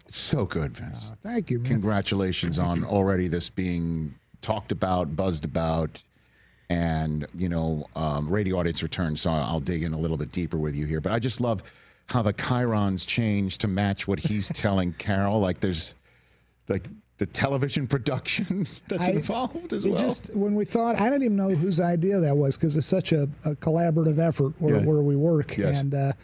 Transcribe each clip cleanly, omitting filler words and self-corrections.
So good, Vince. Thank you, man. Congratulations on already this being talked about, buzzed about, and, radio audience returns. So I'll dig in a little bit deeper with you here. But I just love how the chyrons change to match what he's telling Carol. Like there's like the television production that's involved as well. When we thought, I didn't even know whose idea that was because it's such a collaborative effort where we work. Yes. And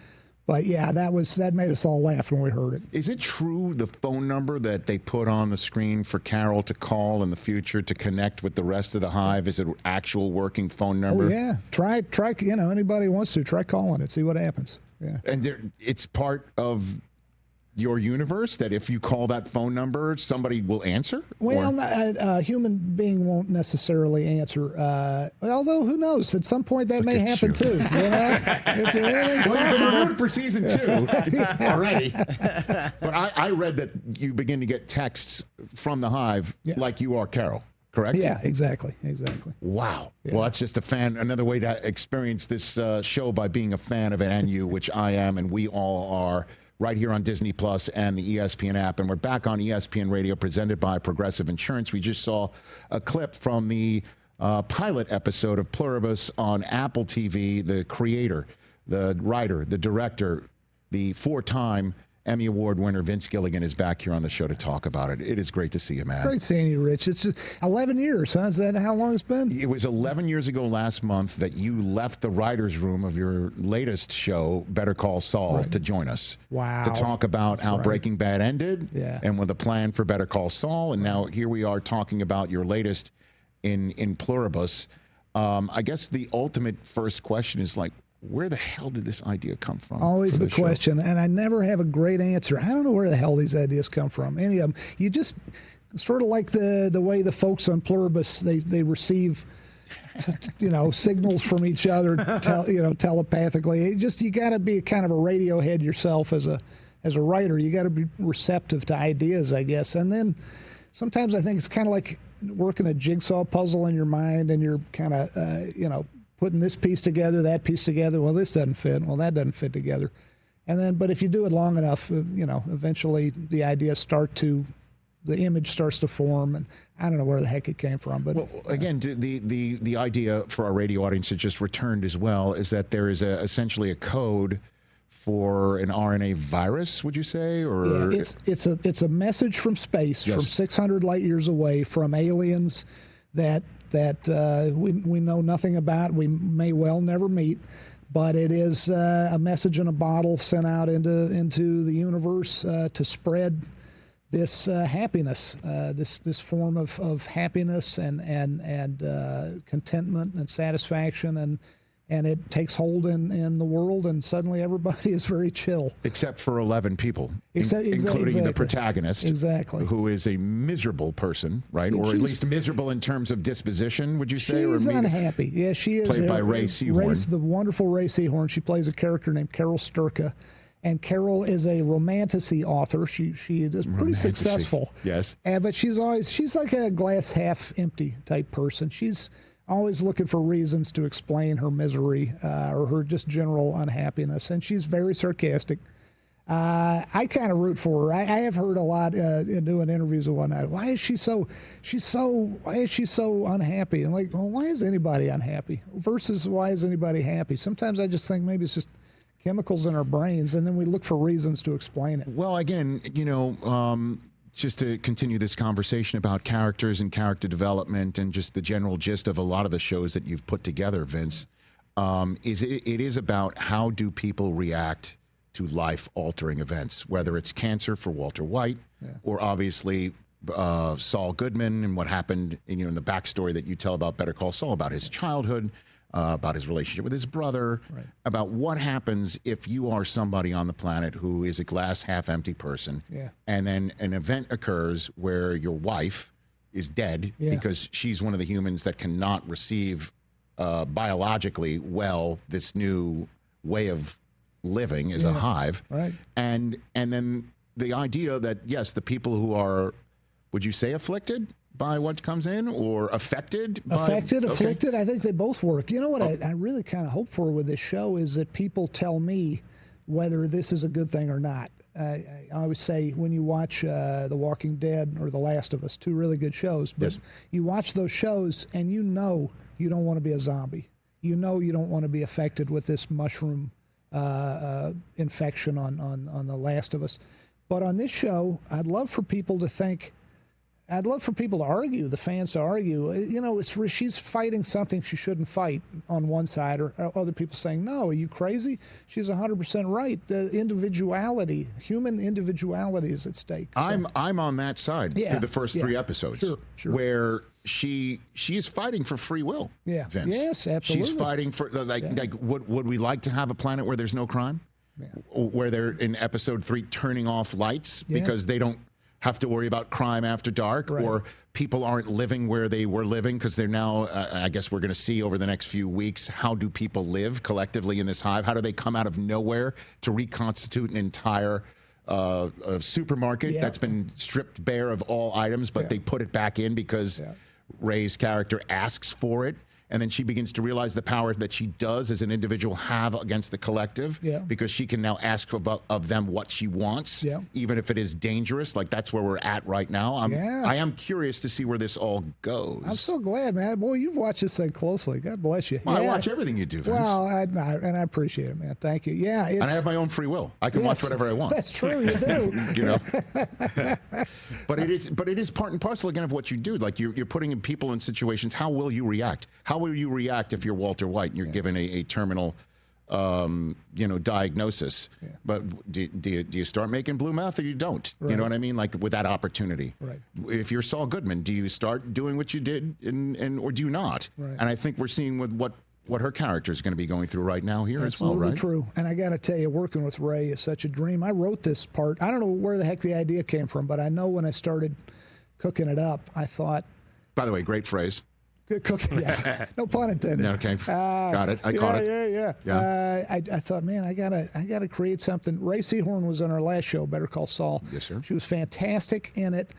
but yeah, that made us all laugh when we heard it. Is it true the phone number that they put on the screen for Carol to call in the future to connect with the rest of the hive is an actual working phone number? Oh yeah, try. Anybody wants to try calling it, see what happens. Yeah, and it's part of your universe that if you call that phone number, somebody will answer? Well, a human being won't necessarily answer. Although, who knows? At some point, that may happen too. It's well, for season 2 already. But I read that you begin to get texts from the hive like you are Carol. Correct? Yeah, exactly. Wow. Yeah. Well, that's just another way to experience this show by being a fan of it, and you, which I am, and we all are, right here on Disney Plus and the ESPN app. And we're back on ESPN Radio, presented by Progressive Insurance. We just saw a clip from the pilot episode of Pluribus on Apple TV. The creator, the writer, the director, the 4-time Emmy Award winner Vince Gilligan is back here on the show to talk about it. It is great to see you, man. Great seeing you, Rich. It's just 11 years, huh? Is that how long it's been? It was 11 years ago last month that you left the writer's room of your latest show, Better Call Saul, to join us. Wow. To talk about how Breaking Bad ended and with a plan for Better Call Saul. And now here we are talking about your latest in Pluribus. I guess the ultimate first question is like, where the hell did this idea come from? Always the question, and I never have a great answer. I don't know where the hell these ideas come from. Any of them. You just sort of like the way the folks on Pluribus, they receive signals from each other, telepathically. You got to be kind of a radio head yourself as a writer. You got to be receptive to ideas, I guess. And then sometimes I think it's kind of like working a jigsaw puzzle in your mind, and you're kind of putting this piece together, that piece together. Well, this doesn't fit. Well, that doesn't fit together. And then, but if you do it long enough, eventually the image starts to form. And I don't know where the heck it came from. But again, the idea for our radio audience that just returned as well is that there is essentially a code for an RNA virus, would you say? Or yeah, it's a message from space, from 600 light years away, from aliens that we know nothing about, we may well never meet, but it is a message in a bottle sent out into the universe to spread this happiness, this form of happiness and contentment and satisfaction, and it takes hold in the world, and suddenly everybody is very chill. Except for 11 people, including exactly. the protagonist, who is a miserable person, right? Or at least miserable in terms of disposition, would you say? She's unhappy. Yeah, she is. Played by Rhea Seehorn. The wonderful Rhea Seehorn. She plays a character named Carol Sturka. And Carol is a romantasy author. She is pretty successful. Yes. But she's like a glass half empty type person. She's always looking for reasons to explain her misery or her just general unhappiness. And she's very sarcastic. I kind of root for her. I have heard a lot in doing interviews with one night. Why is she so unhappy? And like, well, why is anybody unhappy? Versus why is anybody happy? Sometimes I just think maybe it's just chemicals in our brains, and then we look for reasons to explain it. Well, again, just to continue this conversation about characters and character development and just the general gist of a lot of the shows that you've put together, Vince, it is about how do people react to life-altering events, whether it's cancer for Walter White or obviously Saul Goodman and what happened in the backstory that you tell about Better Call Saul, about his childhood, about his relationship with his brother, about what happens if you are somebody on the planet who is a glass half empty person, and then an event occurs where your wife is dead because she's one of the humans that cannot receive biologically this new way of living as a hive. And then the idea that, yes, the people who are, would you say afflicted by what comes in, or affected? Affected. I think they both work. You know what I really kind of hope for with this show is that people tell me whether this is a good thing or not. I always say when you watch The Walking Dead or The Last of Us, 2 really good shows, but you watch those shows and you know you don't want to be a zombie. You know you don't want to be affected with this mushroom infection on The Last of Us. But on this show, I'd love for people to argue, the fans to argue. You know, she's fighting something she shouldn't fight on one side, or other people saying, no, are you crazy? She's 100% right. The individuality, human individuality is at stake. So, I'm on that side through the first 3 episodes, where she is fighting for free will. Yeah, Vince. Yes, absolutely. She's fighting for like would we like to have a planet where there's no crime? Yeah. Where they're in episode 3 turning off lights because they don't have to worry about crime after dark, or people aren't living where they were living because they're now, I guess we're going to see over the next few weeks, how do people live collectively in this hive? How do they come out of nowhere to reconstitute an entire supermarket that's been stripped bare of all items, but they put it back in because Rhea's character asks for it. And then she begins to realize the power that she does as an individual have against the collective, because she can now ask of them what she wants, even if it is dangerous. Like, that's where we're at right now. I am curious to see where this all goes. I'm so glad, man. Boy, you've watched this thing closely. God bless you. Well, I watch everything you do, Vince. Well, and I appreciate it, man. Thank you. Yeah, and I have my own free will. I can watch whatever I want. That's true. You do. You know, but it is part and parcel again of what you do. Like, you're putting people in situations. How will you react? How will you react if you're Walter White and you're given a terminal, diagnosis? But do you start making blue meth, or you don't? You know what I mean? Like, with that opportunity. Right. If you're Saul Goodman, do you start doing what you did, or do you not? Right. And I think we're seeing with what her character is going to be going through right now here as well, right? Absolutely true. And I got to tell you, working with Rhea is such a dream. I wrote this part. I don't know where the heck the idea came from, but I know when I started cooking it up, I thought. By the way, great phrase. Good cooking, yes. No pun intended. Okay, got it. I caught it. Yeah. I thought, man, I gotta create something. Rhea Seehorn was on our last show, Better Call Saul. Yes, sir. She was fantastic in it.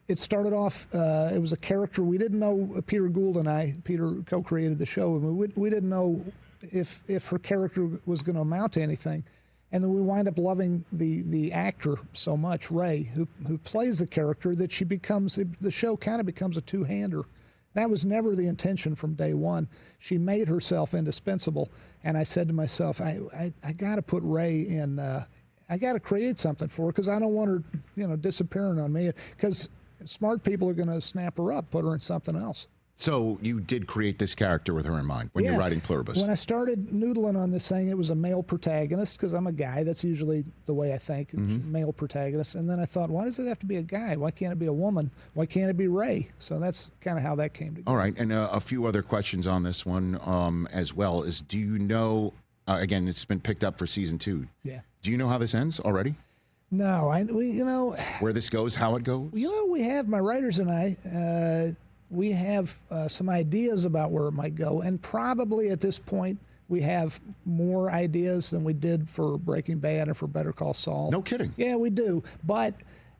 It started off. It was a character we didn't know. Peter Gould and I, Peter co-created the show. We didn't know if her character was going to amount to anything. And then we wind up loving the actor so much, Rhea, who plays the character, that the show kind of becomes a two-hander. That was never the intention from day one. She made herself indispensable, and I said to myself, I got to put Rhea in. I got to create something for her, because I don't want her, disappearing on me. Because smart people are going to snap her up, put her in something else. So you did create this character with her in mind when you're writing Pluribus. When I started noodling on this thing, it was a male protagonist, because I'm a guy. That's usually the way I think, male protagonist. And then I thought, why does it have to be a guy? Why can't it be a woman? Why can't it be Rhea? So that's kind of how that came together. All right, and a few other questions on this one as well is, do you know, again, it's been picked up for season 2. Yeah. Do you know how this ends already? No, where this goes, how it goes? We have, my writers and I, we have some ideas about where it might go, and probably at this point we have more ideas than we did for Breaking Bad and for Better Call Saul. No kidding. Yeah, we do. But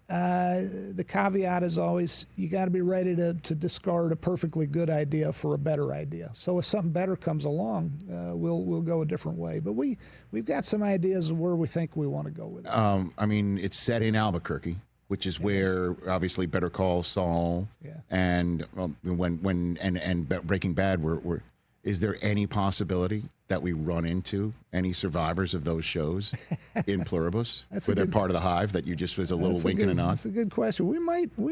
the caveat is always, you got to be ready to discard a perfectly good idea for a better idea. So if something better comes along, we'll go a different way. But we've got some ideas of where we think we want to go with it. I mean, it's set in Albuquerque, which is where obviously Better Call Saul and when Breaking Bad were. Is there any possibility that we run into any survivors of those shows in Pluribus, where they're part of the hive, that you just was a little wink and a nod? That's a good question. We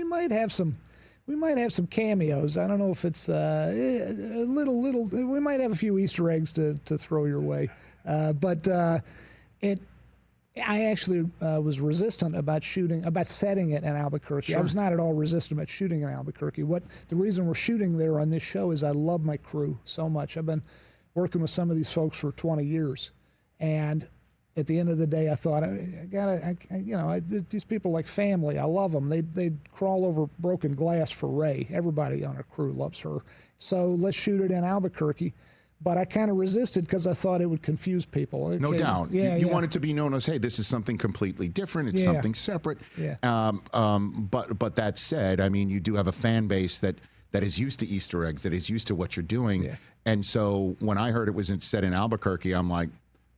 might have some cameos. I don't know if it's a little. We might have a few Easter eggs to throw your way, but I actually was resistant about setting it in Albuquerque. Sure. I was not at all resistant about shooting in Albuquerque. The reason we're shooting there on this show is I love my crew so much. I've been working with some of these folks for 20 years, and at the end of the day, I thought these people are like family. I love them. They'd crawl over broken glass for Rhea. Everybody on our crew loves her. So let's shoot it in Albuquerque. But I kind of resisted because I thought it would confuse people. No doubt. You want it to be known as, hey, this is something completely different. It's something separate. Yeah. But that said, I mean, you do have a fan base that is used to Easter eggs, that is used to what you're doing. Yeah. And so when I heard it was set in Albuquerque, I'm like,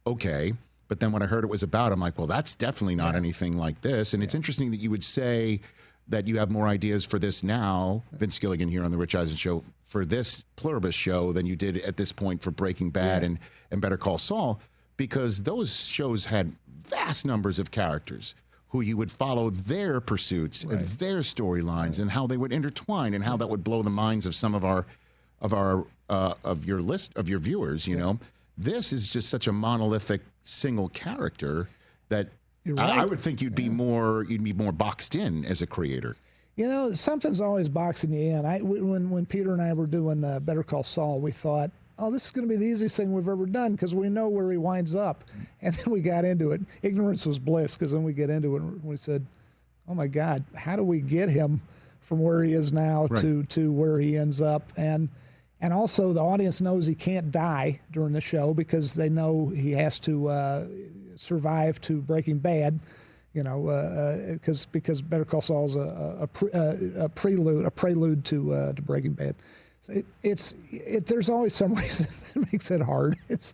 okay. But then when I heard it was about, I'm like, well, that's definitely not anything like this. And it's interesting that you would say that you have more ideas for this now, Vince Gilligan here on the Rich Eisen Show, for this Pluribus show than you did at this point for Breaking Bad and Better Call Saul, because those shows had vast numbers of characters who you would follow their pursuits and their storylines and how they would intertwine and how that would blow the minds of some of your viewers. You know, this is just such a monolithic single character that I would think you'd be more boxed in as a creator. You know, something's always boxing you in. When Peter and I were doing Better Call Saul, we thought, oh, this is going to be the easiest thing we've ever done because we know where he winds up. And then we got into it. Ignorance was bliss, because then we get into it and we said, oh, my God, how do we get him from where he is now to where he ends up? And also the audience knows he can't die during the show because they know he has to survive to Breaking Bad. You know, because Better Call Saul is a prelude to Breaking Bad. So there's always some reason that makes it hard. It's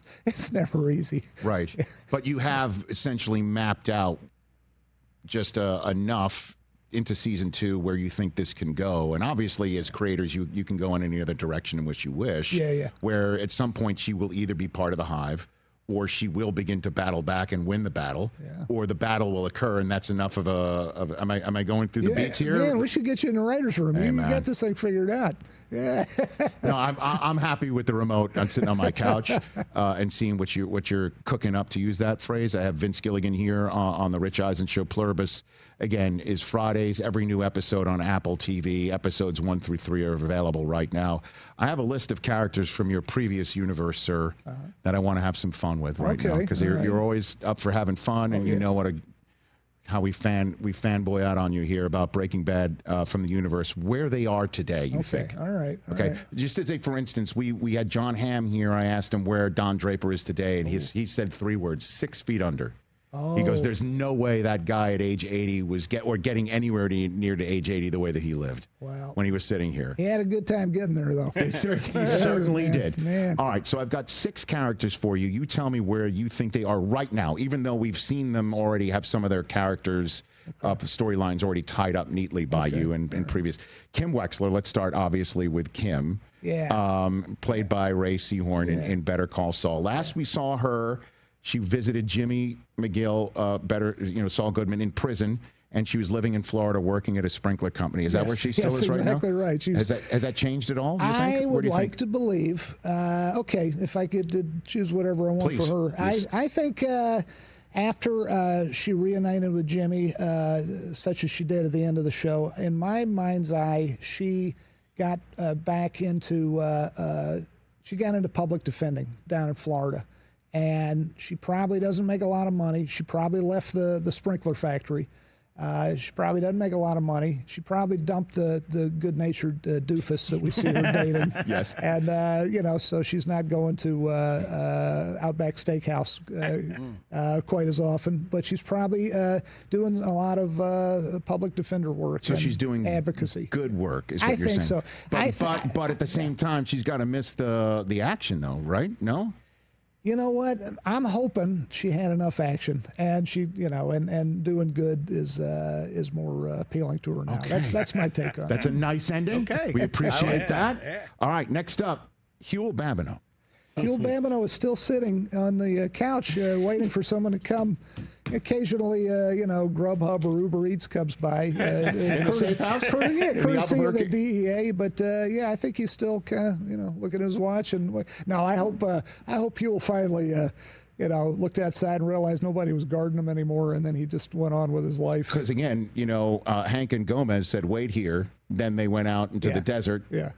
never easy. Right, but you have essentially mapped out just enough into season 2 where you think this can go, and obviously as creators you can go in any other direction in which you wish. Yeah. Where at some point she will either be part of the hive, or she will begin to battle back and win the battle, or the battle will occur, and that's enough of a. Am I going through the beats here? Man, we should get you in the writers' room. Hey, you got this thing figured out. Yeah. No, I'm happy with the remote. I'm sitting on my couch and seeing what you're cooking up, to use that phrase. I have Vince Gilligan here on the Rich Eisen Show. Pluribus, again, is Fridays. Every new episode on Apple TV. Episodes 1 through 3 are available right now. I have a list of characters from your previous universe, sir, that I want to have some fun with right now, because you're always up for having fun, and you know how we fanboy out on you here about Breaking Bad from the universe, where they are today, you think. All right. Just to say, for instance, we had John Hamm here. I asked him where Don Draper is today, and he said 3 words: 6 feet under. He goes, there's no way that guy at age 80 was getting anywhere near to age 80 the way that he lived when he was sitting here. He had a good time getting there, though. He certainly did. Man. All right, so I've got 6 characters for you. You tell me where you think they are right now, even though we've seen them already have some of their characters, the storylines already tied up neatly by you in previous. Kim Wexler, let's start obviously with Kim. Played by Ray Seehorn in Better Call Saul. Last we saw her, she visited Jimmy McGill, Saul Goodman, in prison, and she was living in Florida working at a sprinkler company. Is that where she still is right now? Exactly right. Has that changed at all, do you think? I would like to believe. If I could choose whatever I want for her. I think after she reunited with Jimmy, such as she did at the end of the show, in my mind's eye, she got back into public defending down in Florida. And she probably doesn't make a lot of money. She probably left the sprinkler factory. She probably doesn't make a lot of money. She probably dumped the good-natured doofus that we see her dating. Yes. And, so she's not going to Outback Steakhouse quite as often. But she's probably doing a lot of public defender work. So she's doing advocacy. Good work, is what you're saying. I think so. But at the same time, she's got to miss the action, though, right? No? You know what? I'm hoping she had enough action, and she, and doing good is more appealing to her now. Okay. That's my take on it. That's a nice ending. Okay. We appreciate that. Yeah. All right, next up, Huel Babineau. Huel Babineau is still sitting on the couch waiting for someone to come. Occasionally, Grubhub or Uber Eats comes by. In the safe house? Courtesy of the DEA. But, I think he's still kind of, looking at his watch. And no, I hope Huel finally, looked outside and realized nobody was guarding him anymore, and then he just went on with his life. Because, again, Hank and Gomez said, wait here. Then they went out into the desert. Yeah.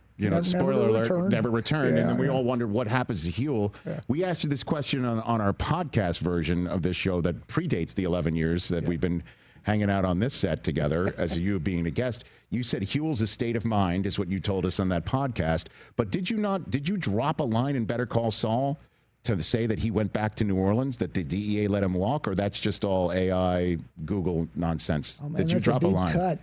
Spoiler alert, never returned. And then we all wondered what happens to Huel. Yeah. We asked you this question on our podcast version of this show that predates the 11 years that we've been hanging out on this set together as you being a guest. You said Huel's state of mind is what you told us on that podcast. But did you drop a line in Better Call Saul to say that he went back to New Orleans, that the DEA let him walk, or that's just all AI, Google nonsense? Oh, man, did you drop a line? Cut.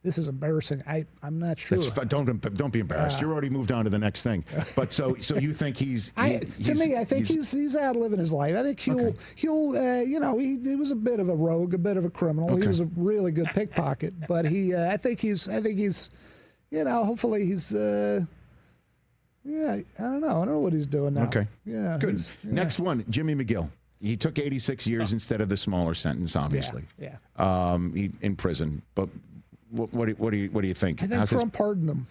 this is embarrassing. I'm not sure. Don't be embarrassed. You're already moved on to the next thing. But so you think he's? I think he's out living his life. I think he'll he was a bit of a rogue, a bit of a criminal. Okay. He was a really good pickpocket, but I think he's hopefully he's. I don't know what he's doing now. Okay. Yeah. Good. Next one, Jimmy McGill. He took 86 years instead of the smaller sentence, obviously. Yeah. He in prison, but. What do you think? I think Trump pardoned him.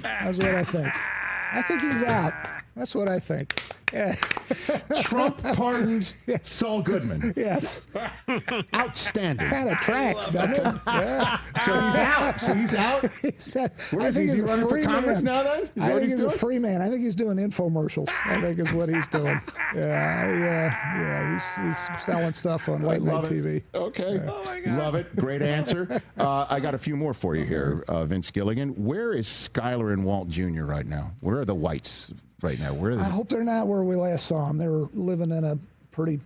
That's what I think. I think he's out. That's what I think. Yeah. Trump pardoned Saul Goodman. Yes. Outstanding. Kind of tracks, doesn't it? Yeah. So he's out. Where is he? Is he running for Congress now then? I think he's a free man. I think he's doing infomercials. I think is what he's doing. Yeah. He's selling stuff on late night TV. Okay. Oh my God. Love it. Great answer. I got a few more for you here, Vince Gilligan. Where is Skyler and Walt Jr. right now? Where are the Whites right now? I hope they're not where we last saw them. They were living in a pretty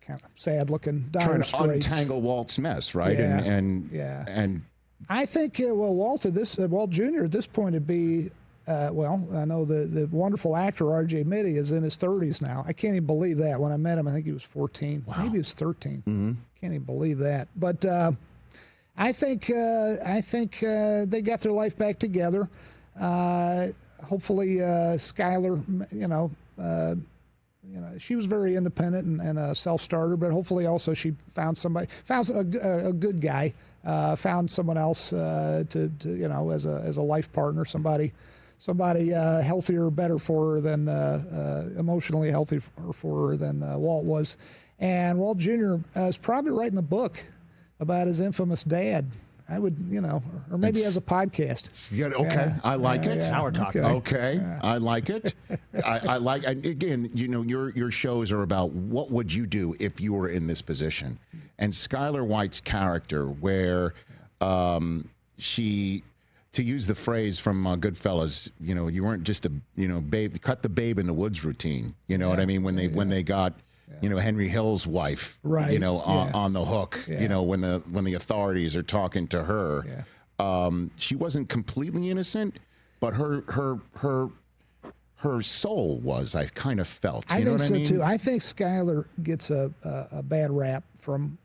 kind of sad-looking dire straits. Trying to untangle Walt's mess, right? Yeah. And I think Walt Jr. at this point would be. I know the wonderful actor R.J. Mitty is in his 30s now. I can't even believe that. When I met him, I think he was 14. Wow. Maybe he was 13. Mm-hmm. Can't even believe that. But I think they got their life back together. Hopefully, Skyler, she was very independent and a self-starter, but hopefully also she found a good guy, found someone else as a life partner, somebody healthier, better for her than emotionally healthy for her than Walt was. And Walt Jr. Is probably writing a book about his infamous dad. I would, or maybe as a podcast. Yeah, okay. I like it. Now we're talking. Okay. I like it. I like, again, your shows are about what would you do if you were in this position. And Skyler White's character, where she, to use the phrase from Goodfellas, you weren't just a, babe, cut the babe in the woods routine. You know what I mean? When they got, Henry Hill's wife, right? On the hook, when the authorities are talking to her, she wasn't completely innocent, but her soul was. I kind of felt. I think so too. I think Skyler gets a bad rap from.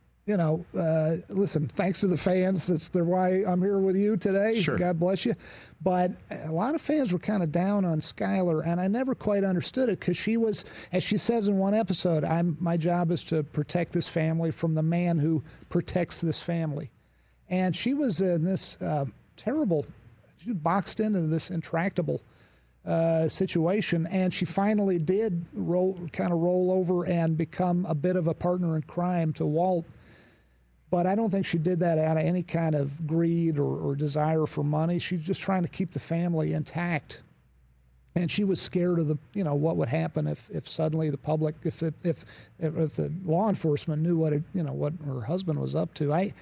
Listen, thanks to the fans. That's why I'm here with you today. Sure. God bless you. But a lot of fans were kind of down on Skyler, and I never quite understood it because she was, as she says in one episode, my job is to protect this family from the man who protects this family. And she was in this terrible, she was boxed into this intractable situation, and she finally did roll over and become a bit of a partner in crime to Walt. But I don't think she did that out of any kind of greed or desire for money. She's just trying to keep the family intact. And she was scared of what would happen if suddenly the public, if the law enforcement knew what her husband was up to. I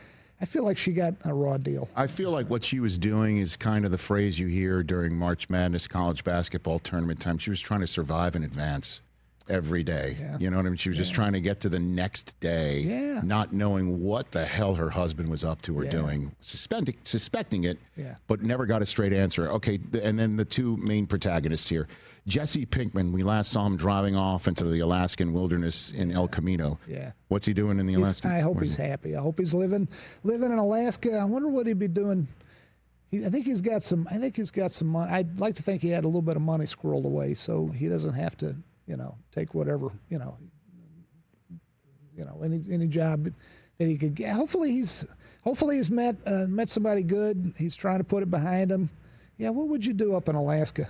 feel like she got a raw deal. I feel like what she was doing is kind of the phrase you hear during March Madness college basketball tournament time. She was trying to survive in advance. Every day. Yeah. You know what I mean? She was just trying to get to the next day, not knowing what the hell her husband was up to or doing, suspecting it, but never got a straight answer. Okay, and then the two main protagonists here. Jesse Pinkman, we last saw him driving off into the Alaskan wilderness in El Camino. Yeah. What's he doing in the Alaskan? I hope he's happy. I hope he's living in Alaska. I wonder what he'd be doing. I think he's got some money. I'd like to think he had a little bit of money squirreled away so he doesn't have to take whatever, any job that he could get. Hopefully he's met somebody good. He's trying to put it behind him. Yeah, what would you do up in Alaska?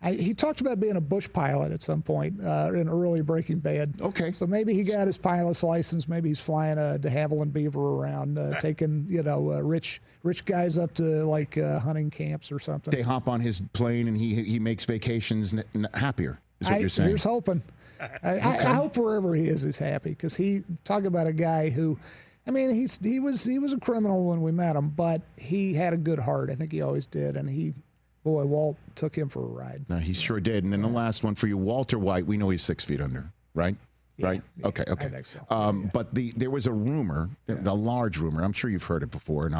He talked about being a bush pilot at some point in early Breaking Bad. Okay. So maybe he got his pilot's license. Maybe he's flying a de Havilland Beaver around, taking rich guys up to hunting camps or something. They hop on his plane and he makes vacations happier. Is what you're saying. Here's hoping. I hope wherever he is, he's happy because talk about a guy who, he was a criminal when we met him, but he had a good heart. I think he always did, and Walt took him for a ride. He sure did. And then the last one for you, Walter White. We know he's 6 feet under, right? right? Yeah, Okay. I think so. But there was a rumor, the large rumor. I'm sure you've heard it before,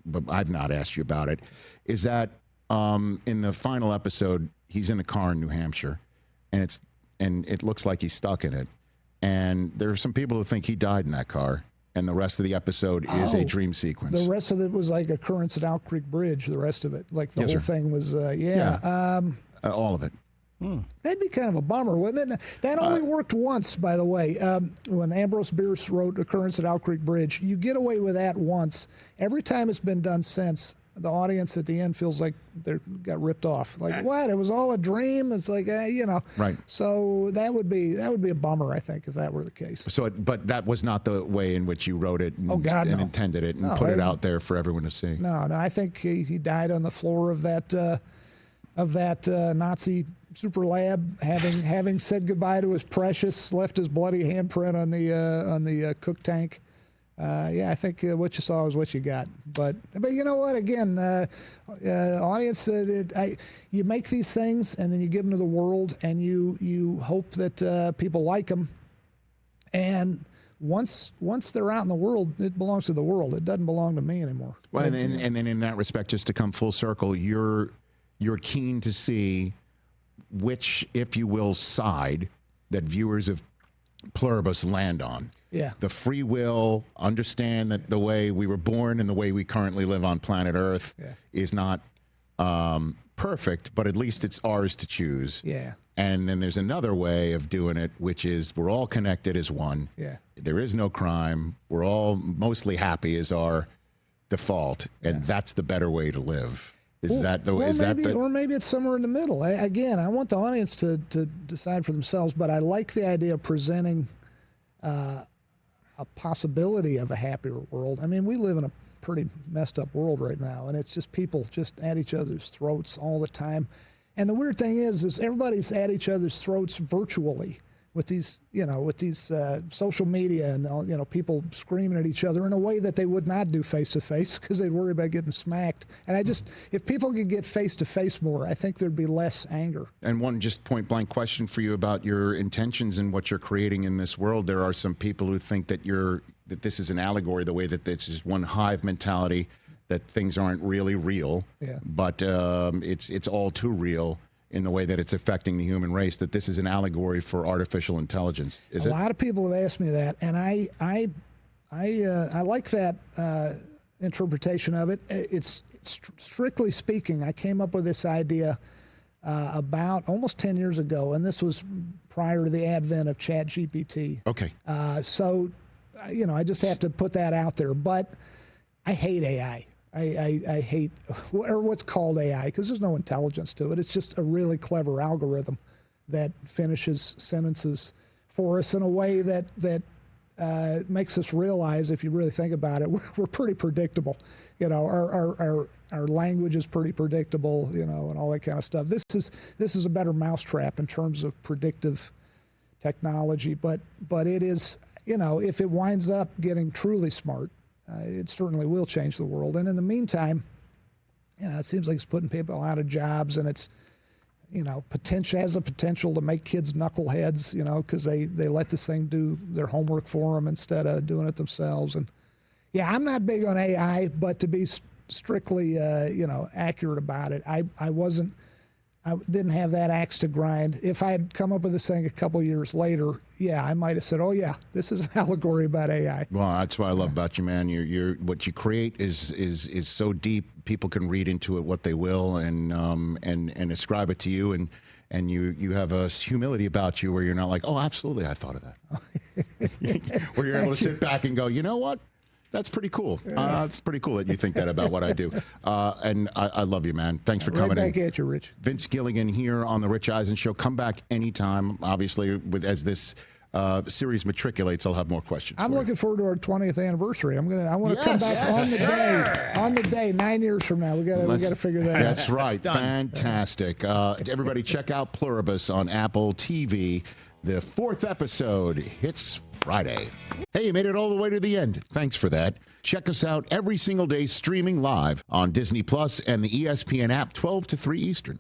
but I've not asked you about it. Is that in the final episode, he's in a car in New Hampshire, and it looks like he's stuck in it, and there are some people who think he died in that car. And the rest of the episode is a dream sequence. The rest of it was like occurrence at Owl Creek Bridge. The rest of it, like the whole thing was, all of it. That'd be kind of a bummer, wouldn't it? That only worked once, by the way. When Ambrose Bierce wrote Occurrence at Owl Creek Bridge, you get away with that once. Every time it's been done since, the audience at the end feels like they got ripped off. Like, what? It was all a dream? It's like, Right. So that would be a bummer, I think, if that were the case. So, but that was not the way in which you wrote it and, no. intended it and put it out there for everyone to see. No, I think he died on the floor of that Nazi super lab, having said goodbye to his precious, left his bloody handprint on the cook tank. I think what you saw is what you got. But you know what? Again, audience, you make these things and then you give them to the world, and you hope that people like them. And once they're out in the world, it belongs to the world. It doesn't belong to me anymore. Well, and then in that respect, just to come full circle, you're keen to see which, if you will, side that viewers of Pluribus land on. Yeah. The free will, understand that the way we were born and the way we currently live on planet Earth is not perfect, but at least it's ours to choose. Yeah. And then there's another way of doing it, which is we're all connected as one. Yeah. There is no crime. We're all mostly happy as our default, and that's the better way to live. Or maybe it's somewhere in the middle. Again, I want the audience to decide for themselves, but I like the idea of presenting a possibility of a happier world. I mean, we live in a pretty messed up world right now, and it's just people just at each other's throats all the time. And the weird thing is everybody's at each other's throats virtually with these social media and people screaming at each other in a way that they would not do face to face because they'd worry about getting smacked. And if people could get face to face more, I think there'd be less anger. And one just point blank question for you about your intentions and what you're creating in this world. There are some people who think that this is an allegory, the way that this is one hive mentality, that things aren't really real, but it's all too real in the way that it's affecting the human race, that this is an allegory for artificial intelligence. Is it? A lot of people have asked me that, and I like that interpretation of it. It's strictly speaking, I came up with this idea about almost 10 years ago, and this was prior to the advent of ChatGPT. Okay. So, I just have to put that out there, but I hate AI. I hate what's called AI because there's no intelligence to it. It's just a really clever algorithm that finishes sentences for us in a way that makes us realize, if you really think about it, we're pretty predictable. Our language is pretty predictable, and all that kind of stuff. This is a better mousetrap in terms of predictive technology, but it is, if it winds up getting truly smart, it certainly will change the world. And in the meantime, it seems like it's putting people out of jobs, and it's, has the potential to make kids knuckleheads, because they let this thing do their homework for them instead of doing it themselves. And yeah, I'm not big on AI, but to be strictly, accurate about it, I didn't have that axe to grind. If I had come up with this thing a couple years later, I might have said, "Oh yeah, this is an allegory about AI." Well, that's what I love about you, man. You're what you create is so deep. People can read into it what they will, and ascribe it to you, and you have a humility about you where you're not like, "Oh, absolutely, I thought of that." Where you're able to sit back and go, "You know what? That's pretty cool. It's pretty cool that you think that about what I do." And I love you, man. Thanks for coming in. Right back at you, Rich. Vince Gilligan here on the Rich Eisen Show. Come back anytime. Obviously, as this series matriculates, I'll have more questions. I'm looking forward to our 20th anniversary. I want to come back on the day 9 years from now. We got to figure that out. That's right. Fantastic. Everybody, check out Pluribus on Apple TV. The 4th episode hits Friday. Hey, you made it all the way to the end. Thanks for that. Check us out every single day streaming live on Disney Plus and the ESPN app 12 to 3 Eastern.